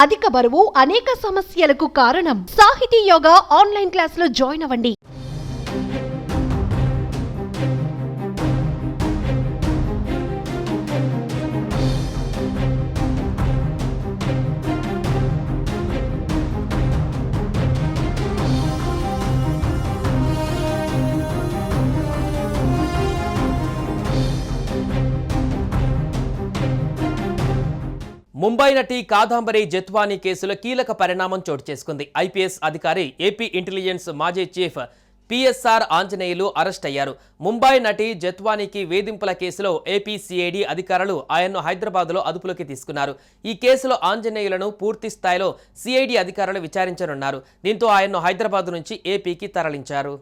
అధిక బరువు అనేక సమస్యలకు కారణం. సాహితీ యోగా ఆన్లైన్ క్లాసులో జాయిన్ అవ్వండి. ముంబై నటి కాదంబరి జత్వానీ కేసులో కీలక పరిణామం చోటు చేసుకుంది. ఐపీఎస్ అధికారి, ఏపీ ఇంటెలిజెన్స్ మాజీ చీఫ్ పిఎస్ఆర్ ఆంజనేయులు అరెస్ట్ అయ్యారు. ముంబై నటి జత్వానీకి వేధింపుల కేసులో ఏపీ సిఐడి అధికారులు ఆయన్ను హైదరాబాద్లో అదుపులోకి తీసుకున్నారు. ఈ కేసులో ఆంజనేయులను పూర్తి స్థాయిలో సిఐడి అధికారులు విచారించనున్నారు. దీంతో ఆయన్ను హైదరాబాద్ నుంచి ఏపీకి తరలించారు.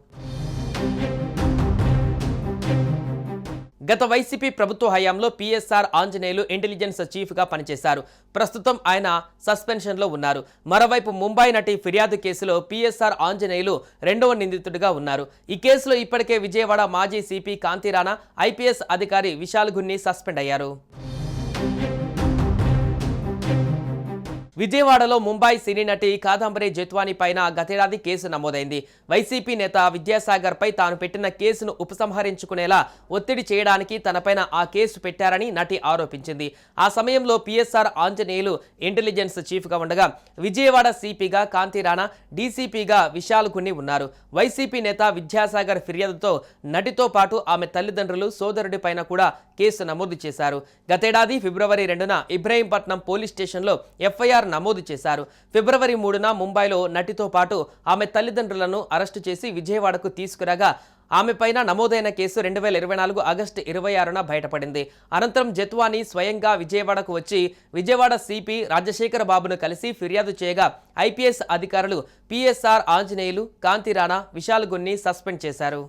గత వైసీపీ ప్రభుత్వ హయాంలో పిఎస్ఆర్ ఆంజనేయులు ఇంటెలిజెన్స్ చీఫ్గా పనిచేశారు. ప్రస్తుతం ఆయన సస్పెన్షన్లో ఉన్నారు. మరోవైపు ముంబై నటి ఫిర్యాదు కేసులో పిఎస్ఆర్ ఆంజనేయులు రెండవ నిందితుడిగా ఉన్నారు. ఈ కేసులో ఇప్పటికే విజయవాడ మాజీ సిపి కాంతి రాణా, ఐపీఎస్ అధికారి విశాల్ గున్ని సస్పెండ్ అయ్యారు. విజయవాడలో ముంబై సినీ నటి కాదంబరి జత్వానీ పైన గతేడాది కేసు నమోదైంది. వైసీపీ నేత విద్యాసాగర్ పై తాను పెట్టిన కేసును ఉపసంహరించుకునేలా ఒత్తిడి చేయడానికి తనపైన ఆ కేసు పెట్టారని నటి ఆరోపించింది. ఆ సమయంలో పిఎస్ఆర్ ఆంజనేయులు ఇంటెలిజెన్స్ చీఫ్గా ఉండగా విజయవాడ సిపిగా కాంతి రాణా, డీసీపీగా విశాల్ గున్ని ఉన్నారు. వైసీపీ నేత విద్యాసాగర్ ఫిర్యాదుతో నటితో పాటు ఆమె తల్లిదండ్రులు, సోదరుడి పైన కూడా కేసు నమోదు చేశారు. గతేడాది ఫిబ్రవరి 2న ఇబ్రహీంపట్నం పోలీస్ స్టేషన్లో ఎఫ్ఐఆర్ నమోదు చేశారు. ఫిబ్రవరి 3న ముంబైలో నటితో పాటు ఆమె తల్లిదండ్రులను అరెస్టు చేసి విజయవాడకు తీసుకురాగా ఆమె పైన నమోదైన కేసు 2024 ఆగస్టు 26న బయటపడింది. అనంతరం జత్వానీ స్వయంగా విజయవాడకు వచ్చి విజయవాడ సిపి రాజశేఖర బాబును కలిసి ఫిర్యాదు చేయగా ఐపీఎస్ అధికారులు పిఎస్ఆర్ ఆంజనేయులు, కాంతి రాణా, విశాల్ గున్ని సస్పెండ్ చేశారు.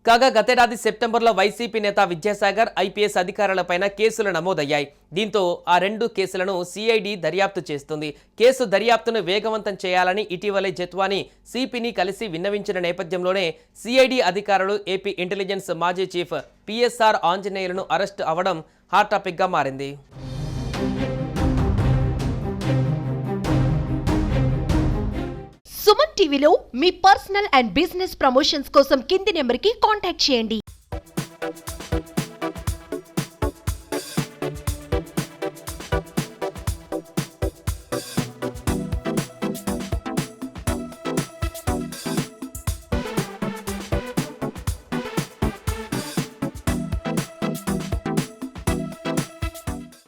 కాగా గతేడాది సెప్టెంబర్లో వైసీపీ నేత విద్యాసాగర్, ఐపీఎస్ అధికారులపైన కేసులు నమోదయ్యాయి. దీంతో ఆ రెండు కేసులను సిఐడి దర్యాప్తు చేస్తుంది. కేసు దర్యాప్తును వేగవంతం చేయాలని ఇటీవలే జత్వానీ సిపిని కలిసి విన్నవించిన నేపథ్యంలోనే సిఐడి అధికారులు ఏపీ ఇంటెలిజెన్స్ మాజీ చీఫ్ పిఎస్ఆర్ ఆంజనేయులను అరెస్ట్ అవ్వడం హాట్ టాపిక్గా మారింది. సుమన్ టీవీలో మీ పర్సనల్ అండ్ బిజినెస్ ప్రమోషన్స్ కోసం కింది నెంబర్కి కాంటాక్ట్ చేయండి.